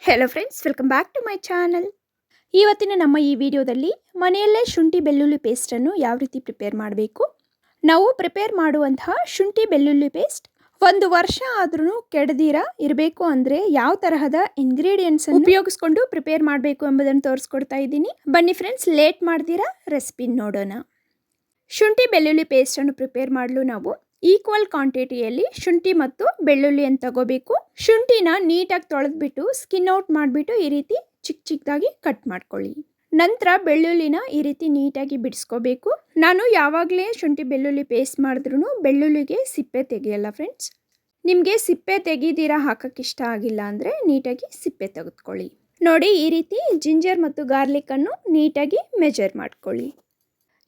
Hello friends, welcome back to my channel. ಇವತ್ತಿನ ನಮ್ಮ ಈ ವಿಡಿಯೋದಲ್ಲಿ ಮನೆಯಲ್ಲೇ ಶುಂಠಿ ಬೆಳ್ಳುಳ್ಳಿ ಪೇಸ್ಟನ್ನು ಯಾವ ರೀತಿ ಪ್ರಿಪೇರ್ ಮಾಡಬೇಕು, ನಾವು ಪ್ರಿಪೇರ್ ಮಾಡುವಂತಹ ಶುಂಠಿ ಬೆಳ್ಳುಳ್ಳಿ ಪೇಸ್ಟ್ 1 ವರ್ಷ ಆದ್ರೂ ಕೆಡದಿರ ಇರಬೇಕು ಅಂದರೆ ಯಾವ ತರಹದ ಇಂಗ್ರೀಡಿಯೆಂಟ್ಸ್ ಉಪಯೋಗಿಸ್ಕೊಂಡು ಪ್ರಿಪೇರ್ ಮಾಡಬೇಕು ಎಂಬುದನ್ನು ತೋರಿಸ್ಕೊಡ್ತಾ ಇದ್ದೀನಿ. ಬನ್ನಿ ಫ್ರೆಂಡ್ಸ್, ಲೇಟ್ ಮಾಡ್ದಿರಾ ರೆಸಿಪಿ ನೋಡೋಣ. ಶುಂಠಿ ಬೆಳ್ಳುಳ್ಳಿ ಪೇಸ್ಟನ್ನು ಪ್ರಿಪೇರ್ ಮಾಡಲು ನಾವು ಈಕ್ವಲ್ ಕ್ವಾಂಟಿಟಿಯಲ್ಲಿ ಶುಂಠಿ ಮತ್ತು ಬೆಳ್ಳುಳ್ಳಿಯನ್ನು ತಗೋಬೇಕು. ಶುಂಠಿನ ನೀಟಾಗಿ ತೊಳೆದ್ಬಿಟ್ಟು ಸ್ಕಿನ್ ಔಟ್ ಮಾಡಿಬಿಟ್ಟು ಈ ರೀತಿ ಚಿಕ್ಕ ಚಿಕ್ಕದಾಗಿ ಕಟ್ ಮಾಡ್ಕೊಳ್ಳಿ. ನಂತರ ಬೆಳ್ಳುಳ್ಳಿನ ಈ ರೀತಿ ನೀಟಾಗಿ ಬಿಡಿಸ್ಕೋಬೇಕು. ನಾನು ಯಾವಾಗಲೇ ಶುಂಠಿ ಬೆಳ್ಳುಳ್ಳಿ ಪೇಸ್ಟ್ ಮಾಡಿದ್ರೂ ಬೆಳ್ಳುಳ್ಳಿಗೆ ಸಿಪ್ಪೆ ತೆಗೆಯಲ್ಲ ಫ್ರೆಂಡ್ಸ್. ನಿಮಗೆ ಸಿಪ್ಪೆ ತೆಗೆದಿರ ಹಾಕಕ್ಕೆ ಇಷ್ಟ ಆಗಿಲ್ಲ ಅಂದರೆ ನೀಟಾಗಿ ಸಿಪ್ಪೆ ತೆಗೆದುಕೊಳ್ಳಿ. ನೋಡಿ, ಈ ರೀತಿ ಜಿಂಜರ್ ಮತ್ತು ಗಾರ್ಲಿಕ್ಕನ್ನು ನೀಟಾಗಿ ಮೆಜರ್ ಮಾಡ್ಕೊಳ್ಳಿ.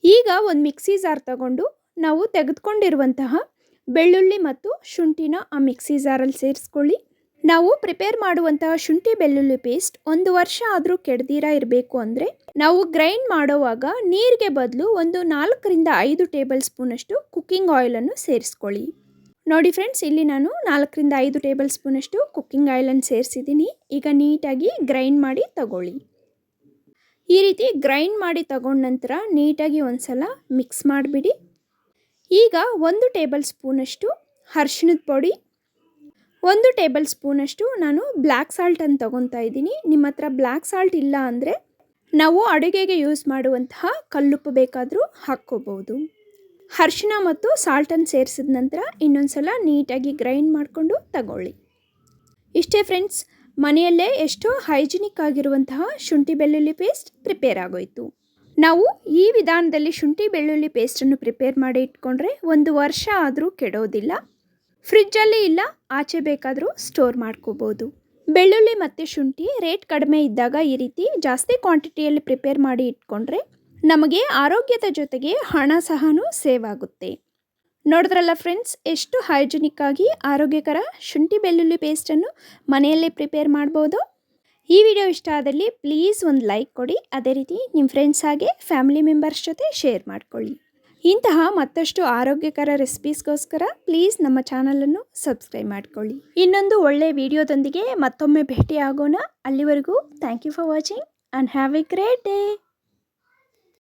ಈಗ ಒಂದು ಮಿಕ್ಸಿ ಜಾರ್ ತಗೊಂಡು ನಾವು ತೆಗೆದುಕೊಂಡಿರುವಂತಹ ಬೆಳ್ಳುಳ್ಳಿ ಮತ್ತು ಶುಂಠಿನ ಆ ಮಿಕ್ಸಿ ಜಾರಲ್ಲಿ ಸೇರಿಸ್ಕೊಳ್ಳಿ. ನಾವು ಪ್ರಿಪೇರ್ ಮಾಡುವಂತಹ ಶುಂಠಿ ಬೆಳ್ಳುಳ್ಳಿ ಪೇಸ್ಟ್ 1 ವರ್ಷ ಆದರೂ ಕೆಡದಿರ ಇರಬೇಕು ಅಂದರೆ ನಾವು ಗ್ರೈಂಡ್ ಮಾಡುವಾಗ ನೀರಿಗೆ ಬದಲು ಒಂದು 4 ರಿಂದ 5 ಟೇಬಲ್ ಸ್ಪೂನಷ್ಟು ಕುಕ್ಕಿಂಗ್ ಆಯಿಲನ್ನು ಸೇರಿಸ್ಕೊಳ್ಳಿ. ನೋಡಿ ಫ್ರೆಂಡ್ಸ್, ಇಲ್ಲಿ ನಾನು 4 ರಿಂದ 5 ಟೇಬಲ್ ಸ್ಪೂನಷ್ಟು ಕುಕ್ಕಿಂಗ್ ಆಯಿಲನ್ನು ಸೇರಿಸಿದ್ದೀನಿ. ಈಗ ನೀಟಾಗಿ ಗ್ರೈಂಡ್ ಮಾಡಿ ತಗೊಳ್ಳಿ. ಈ ರೀತಿ ಗ್ರೈಂಡ್ ಮಾಡಿ ತಗೊಂಡ ನಂತರ ನೀಟಾಗಿ ಒಂದ್ಸಲ ಮಿಕ್ಸ್ ಮಾಡಿಬಿಡಿ. ಈಗ 1 ಟೇಬಲ್ ಸ್ಪೂನಷ್ಟು ಅರಿಶಿಣದ ಪುಡಿ, 1 ಟೇಬಲ್ ಸ್ಪೂನಷ್ಟು ನಾನು ಬ್ಲ್ಯಾಕ್ ಸಾಲ್ಟನ್ನು ತೊಗೊತಾ ಇದ್ದೀನಿ. ನಿಮ್ಮ ಹತ್ರ ಬ್ಲ್ಯಾಕ್ ಸಾಲ್ಟ್ ಇಲ್ಲ ಅಂದರೆ ನಾವು ಅಡುಗೆಗೆ ಯೂಸ್ ಮಾಡುವಂತಹ ಕಲ್ಲುಪ್ಪು ಬೇಕಾದರೂ ಹಾಕ್ಕೋಬೋದು. ಅರಿಶಿಣ ಮತ್ತು ಸಾಲ್ಟನ್ನು ಸೇರಿಸಿದ ನಂತರ ಇನ್ನೊಂದು ಸಲ ನೀಟಾಗಿ ಗ್ರೈಂಡ್ ಮಾಡಿಕೊಂಡು ತಗೊಳ್ಳಿ. ಇಷ್ಟೇ ಫ್ರೆಂಡ್ಸ್, ಮನೆಯಲ್ಲೇ ಎಷ್ಟೋ ಹೈಜಿನಿಕ್ ಆಗಿರುವಂತಹ ಶುಂಠಿ ಬೆಳ್ಳುಳ್ಳಿ ಪೇಸ್ಟ್ ಪ್ರಿಪೇರ್ ಆಗೋಯಿತು. ನಾವು ಈ ವಿಧಾನದಲ್ಲಿ ಶುಂಠಿ ಬೆಳ್ಳುಳ್ಳಿ ಪೇಸ್ಟನ್ನು ಪ್ರಿಪೇರ್ ಮಾಡಿ ಇಟ್ಕೊಂಡ್ರೆ 1 ವರ್ಷ ಆದರೂ ಕೆಡೋದಿಲ್ಲ. ಫ್ರಿಜ್ಜಲ್ಲಿ ಇಲ್ಲ ಆಚೆ ಬೇಕಾದರೂ ಸ್ಟೋರ್ ಮಾಡ್ಕೋಬೋದು. ಬೆಳ್ಳುಳ್ಳಿ ಮತ್ತು ಶುಂಠಿ ರೇಟ್ ಕಡಿಮೆ ಇದ್ದಾಗ ಈ ರೀತಿ ಜಾಸ್ತಿ ಕ್ವಾಂಟಿಟಿಯಲ್ಲಿ ಪ್ರಿಪೇರ್ ಮಾಡಿ ಇಟ್ಕೊಂಡ್ರೆ ನಮಗೆ ಆರೋಗ್ಯದ ಜೊತೆಗೆ ಹಣ ಸಹನೂ ಸೇವ್ ಆಗುತ್ತೆ. ನೋಡಿದ್ರಲ್ಲ ಫ್ರೆಂಡ್ಸ್, ಎಷ್ಟು ಹೈಜಿನಿಕ್ ಆಗಿ ಆರೋಗ್ಯಕರ ಶುಂಠಿ ಬೆಳ್ಳುಳ್ಳಿ ಪೇಸ್ಟನ್ನು ಮನೆಯಲ್ಲೇ ಪ್ರಿಪೇರ್ ಮಾಡ್ಬೋದು. ಈ ವಿಡಿಯೋ ಇಷ್ಟ ಆದಲ್ಲಿ ಪ್ಲೀಸ್ ಒಂದು ಲೈಕ್ ಕೊಡಿ. ಅದೇ ರೀತಿ ನಿಮ್ಮ ಫ್ರೆಂಡ್ಸ್ ಹಾಗೆ ಫ್ಯಾಮಿಲಿ ಮೆಂಬರ್ಸ್ ಜೊತೆ ಶೇರ್ ಮಾಡ್ಕೊಳ್ಳಿ. ಇಂತಹ ಮತ್ತಷ್ಟು ಆರೋಗ್ಯಕರ ರೆಸಿಪೀಸ್ಗೋಸ್ಕರ ಪ್ಲೀಸ್ ನಮ್ಮ ಚಾನಲನ್ನು ಸಬ್ಸ್ಕ್ರೈಬ್ ಮಾಡ್ಕೊಳ್ಳಿ. ಇನ್ನೊಂದು ಒಳ್ಳೆ ವಿಡಿಯೋದೊಂದಿಗೆ ಮತ್ತೊಮ್ಮೆ ಭೇಟಿ ಆಗೋಣ. ಅಲ್ಲಿವರೆಗೂ thank you for watching and have a great day.